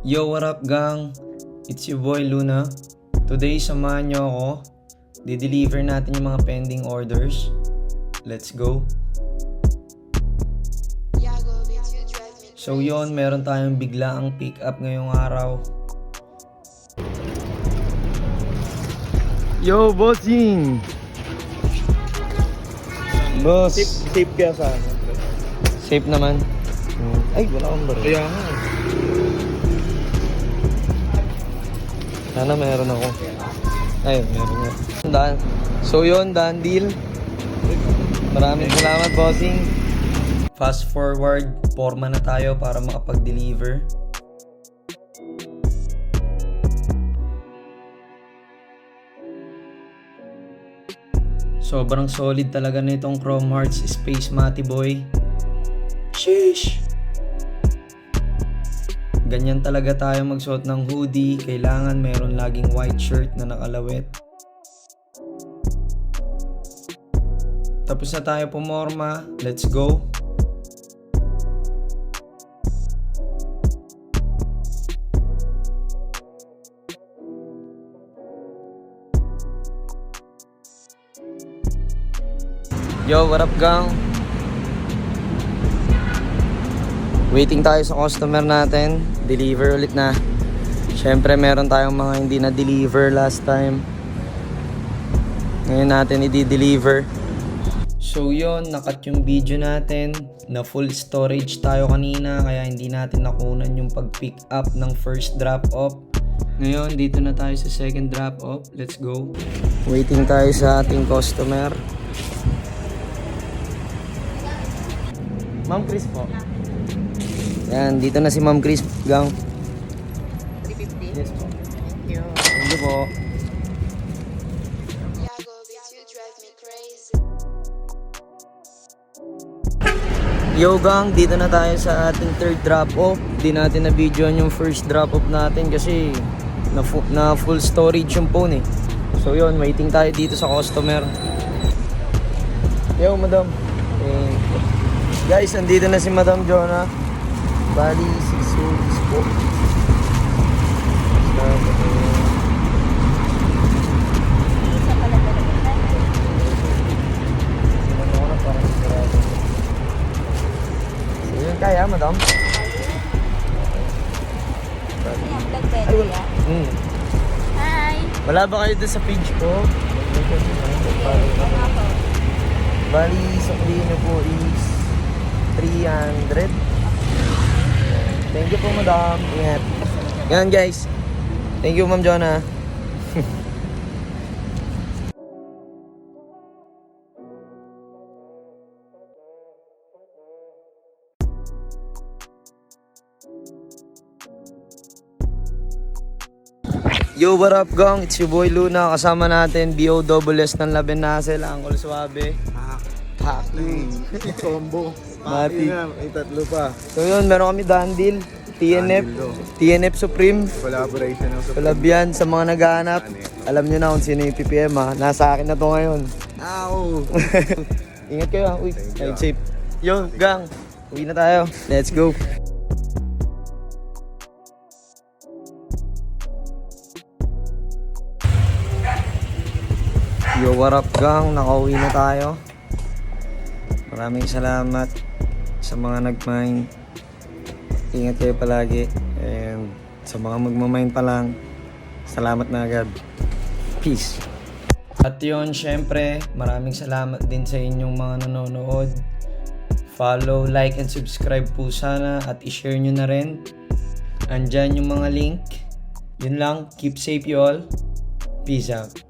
Yo, what up gang? It's your boy Luna. Today, samahan nyo ako. Di-deliver natin yung mga pending orders. Let's go. So yon, meron tayong biglaang pick up ngayong araw. Yo, bossing! Boss! Safe kaya sa ano? Safe naman. Ay, wala akong baril. Kaya nga. Sana meron ako. Ay, meron nga. Daan. So yun, done deal. Maraming salamat, bossing. Fast forward, forma na tayo para makapag-deliver. Sobrang solid talaga na itong Chrome Hearts Space Matty Boy. Sheesh! Ganyan talaga tayo magsuot ng hoodie. Kailangan meron laging white shirt na nakalawit. Tapos na tayo pumorma. Let's go! Yo, what up gang? Waiting tayo sa customer natin. Deliver ulit na. Syempre meron tayong mga hindi na deliver last time. Ngayon natin i-deliver. So yun, nakat yung video natin. Na full storage tayo kanina, kaya hindi natin nakunan yung pag-pick up ng first drop off. Ngayon, dito na tayo sa second drop off. Let's go. Waiting tayo sa ating customer. Ma'am Chris po. Yan, dito na si Ma'am Chris, gang. 350? Yes po. Thank you. Thank you po. Yo gang, dito na tayo sa ating third drop off. Di natin na-videoan yung first drop off natin kasi na full storage yung phone eh. So yun, waiting tayo dito sa customer. Yo madam. Guys, nandito na si Madam Jonah. Bali, 6 weeks po. So yun, kaya Madam? Hi! Wala ba kayo doon sa page ko? Bali, sa nyo po is 300. Thank you po, madam. Ingat. Yan, guys. Thank you, Ma'am Jonah. Yo, what up, gang? It's your boy Luna. Kasama natin, BOSS ng Laben Nasel, Uncle Suabe. Combo. Mati. May tatlo pa. So yun, meron kami dandil, TNF, TNF Supreme. Collaboration ng Supreme. Collab yan sa mga naghahanap. Alam nyo na kung sino yung PPM ha. Nasa akin na to ngayon. Ow! Ingat kayo ha. Uy, ride safe. Yo, gang. Uwi na tayo. Let's go. Yo, what up gang? Nakauwi na tayo. Maraming salamat sa mga nag-mine. Ingat kayo palagi. And sa mga magmamine pa lang, salamat na agad. Peace. At yun, syempre, maraming salamat din sa inyong mga nanonood. Follow, like, and subscribe po sana at i-share nyo na rin. Andyan yung mga link. Yun lang. Keep safe you all. Peace out.